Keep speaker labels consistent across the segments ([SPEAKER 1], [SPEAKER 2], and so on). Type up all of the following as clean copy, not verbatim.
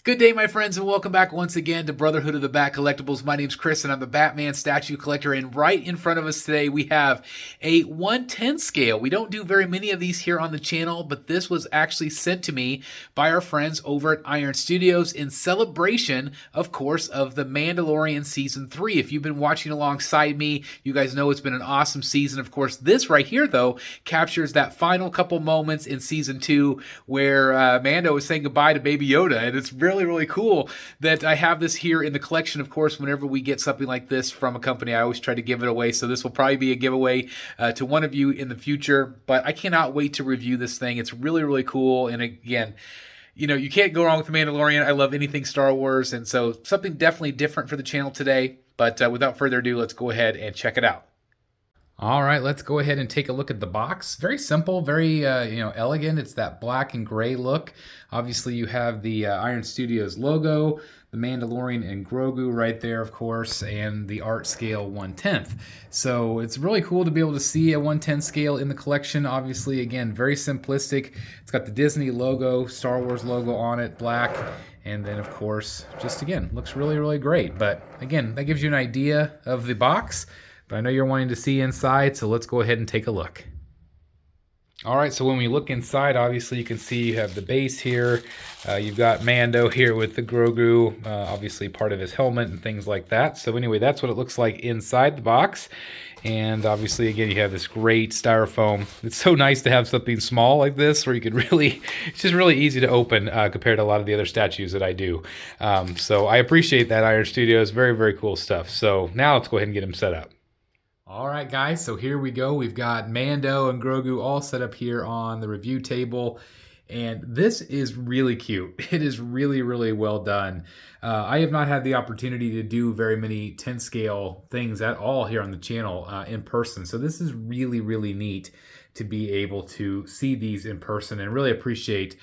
[SPEAKER 1] Good day, my friends, and welcome back once again to Brotherhood of the Bat Collectibles. My name's Chris, and I'm the Batman statue collector, and right in front of us today, we have a 1/10 scale. We don't do very many of these here on the channel, but this was actually sent to me by our friends over at Irion Studios in celebration, of course, of The Mandalorian Season 3. If you've been watching alongside me, you guys know it's been an awesome season. Of course, this right here, though, captures that final couple moments in Season 2 where Mando is saying goodbye to Baby Yoda, and it's really cool that I have this here in the collection. Of course, whenever we get something like this from a company, I always try to give it away, so this will probably be a giveaway to one of you in the future, but I cannot wait to review this thing. It's really cool, and again, you know, you can't go wrong with The Mandalorian. I love anything Star Wars, and so something definitely different for the channel today, but without further ado, let's go ahead and check it out. All right, let's go ahead and take a look at the box. Very simple, very elegant. It's that black and gray look. Obviously, you have the Irion Studios logo, the Mandalorian and Grogu right there, of course, and the art scale 1/10. So it's really cool to be able to see a 1/10 scale in the collection. Obviously, again, very simplistic. It's got the Disney logo, Star Wars logo on it, black. And then, of course, just again, looks really great. But again, that gives you an idea of the box. But I know you're wanting to see inside, so let's go ahead and take a look. All right, so when we look inside, obviously you can see you have the base here. You've got Mando here with the Grogu, obviously part of his helmet and things like that. So anyway, that's what it looks like inside the box. And obviously, again, you have this great styrofoam. It's so nice to have something small like this where you could really, it's just really easy to open compared to a lot of the other statues that I do. So I appreciate that, Irion Studios. Very cool stuff. So now let's go ahead and get them set up. All right, guys, so here we go. We've got Mando and Grogu all set up here on the review table, and this is really cute. It is really well done. I have not had the opportunity to do very many 10 scale things at all here on the channel in person, so this is really neat to be able to see these in person and really appreciate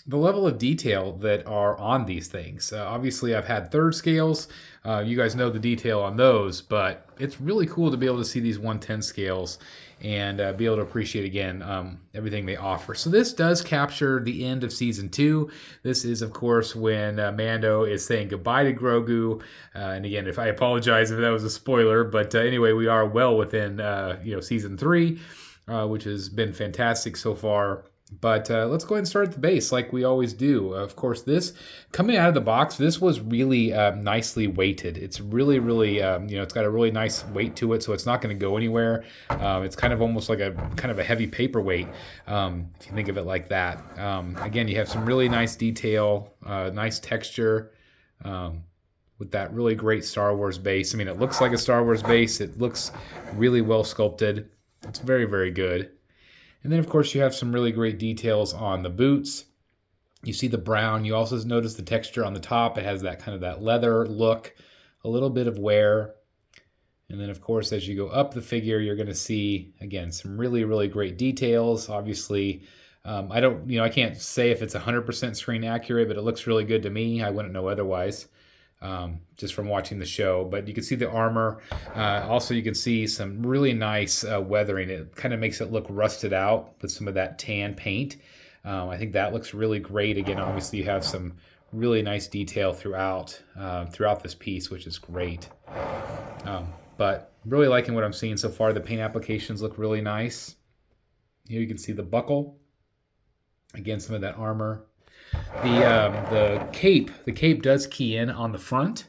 [SPEAKER 1] the level of detail that are on these things. Obviously, I've had third scales. You guys know the detail on those, but it's really cool to be able to see these 1/10 scales and be able to appreciate, again, everything they offer. So this does capture the end of Season 2. This is, of course, when Mando is saying goodbye to Grogu. And again, if I apologize if that was a spoiler, but anyway, we are well within Season 3, which has been fantastic so far. But let's go ahead and start at the base like we always do. Of course, this, coming out of the box, this was really nicely weighted. It's really it's got a really nice weight to it, so it's not going to go anywhere. It's kind of almost like a heavy paperweight, if you think of it like that. Again, you have some really nice detail, nice texture, with that really great Star Wars base. I mean, it looks like a Star Wars base. It looks really well sculpted. It's very good. And then, of course, you have some really great details on the boots. You see the brown. You also notice the texture on the top. It has that kind of that leather look, a little bit of wear. And then, of course, as you go up the figure, you're going to see, again, some really great details. Obviously, I can't say if it's 100% screen accurate, but it looks really good to me. I wouldn't know otherwise. Just from watching the show, but you can see the armor. Also, you can see some really nice weathering. It kind of makes it look rusted out with some of that tan paint. I think that looks really great. Again, obviously, you have some really nice detail throughout this piece, which is great. But really liking what I'm seeing so far. The paint applications look really nice. Here you can see the buckle. Again, some of that armor. The cape does key in on the front,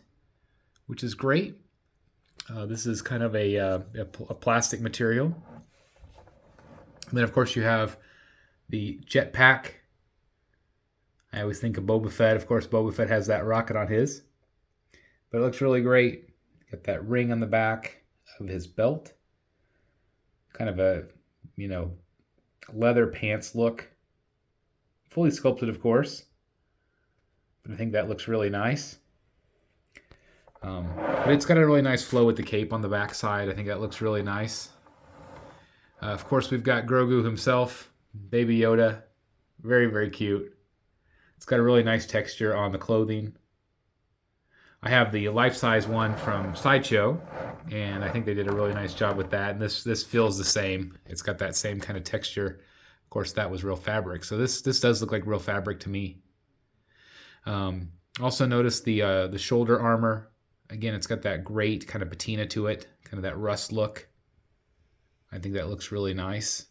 [SPEAKER 1] which is great. This is kind of a plastic material. And then, of course, you have the jetpack. I always think of Boba Fett. Of course, Boba Fett has that rocket on his. But it looks really great. Got that ring on the back of his belt. Kind of a, leather pants look. Fully sculpted, of course, but I think that looks really nice. But it's got a really nice flow with the cape on the back side. I think that looks really nice. Of course, we've got Grogu himself, Baby Yoda. Very cute. It's got a really nice texture on the clothing. I have the life-size one from Sideshow, and I think they did a really nice job with that. And this feels the same. It's got that same kind of texture. Of course, that was real fabric. So this does look like real fabric to me. Also notice the shoulder armor. Again, it's got that great kind of patina to it, kind of that rust look. I think that looks really nice.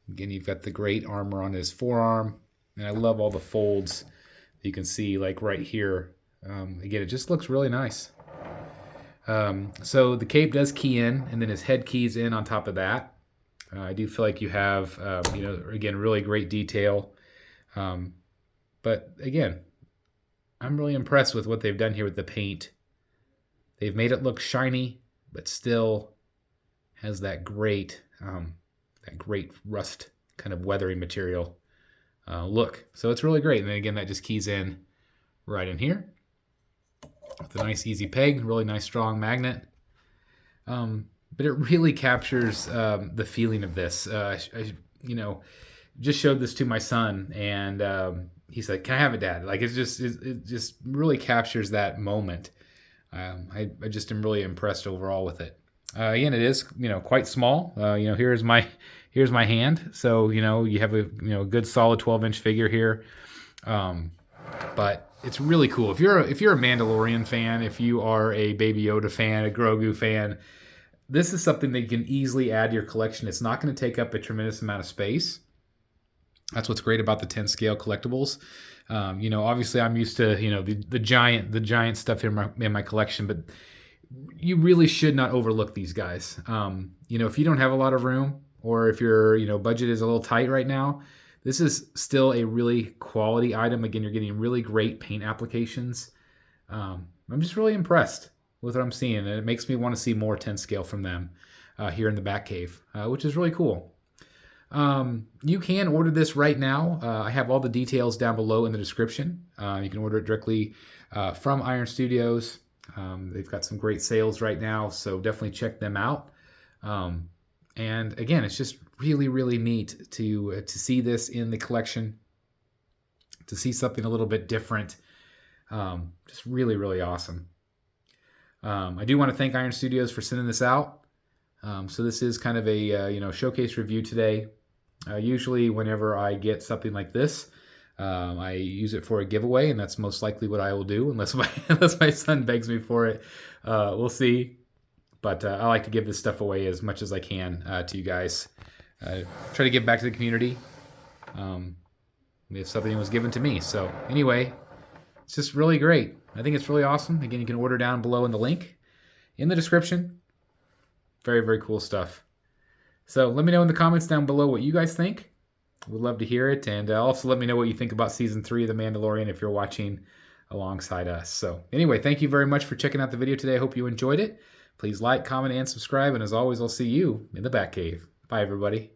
[SPEAKER 1] Again, you've got the great armor on his forearm, and I love all the folds that you can see, like right here. Again, it just looks really nice. So the cape does key in, and then his head keys in on top of that. I do feel like you have, again, really great detail. But again, I'm really impressed with what they've done here with the paint. They've made it look shiny, but still has that great rust kind of weathery material look. So it's really great. And then again, that just keys in right in here with a nice easy peg, really nice strong magnet. But it really captures the feeling of this. I just showed this to my son, and he's like, "Can I have it, Dad?" Like it just really captures that moment. I just am really impressed overall with it. Again, it is quite small. Here's my hand. So you have a good solid 12-inch figure here. But it's really cool. If you're a Mandalorian fan, if you are a Baby Yoda fan, a Grogu fan, this is something that you can easily add to your collection. It's not going to take up a tremendous amount of space. That's what's great about the 10 scale collectibles. Obviously I'm used to the giant stuff in my collection, but you really should not overlook these guys. If you don't have a lot of room, or if your budget is a little tight right now, this is still a really quality item. Again, you're getting really great paint applications. I'm just really impressed with what I'm seeing, and it makes me want to see more 10 scale from them here in the Batcave, which is really cool. You can order this right now. I have all the details down below in the description. You can order it directly from Iron Studios. They've got some great sales right now, so definitely check them out. And again, it's just really, really neat to see this in the collection, to see something a little bit different. Just really, really awesome. I do want to thank Iron Studios for sending this out. So this is kind of a showcase review today. Usually whenever I get something like this, I use it for a giveaway, and that's most likely what I will do unless my son begs me for it. We'll see. But I like to give this stuff away as much as I can to you guys. Try to give back to the community if something was given to me. So anyway, it's just really great. I think it's really awesome. Again, you can order down below in the link in the description. Very, very cool stuff. So let me know in the comments down below what you guys think. We'd love to hear it. And also let me know what you think about Season 3 of The Mandalorian if you're watching alongside us. So anyway, thank you very much for checking out the video today. I hope you enjoyed it. Please like, comment, and subscribe. And as always, I'll see you in the Batcave. Bye, everybody.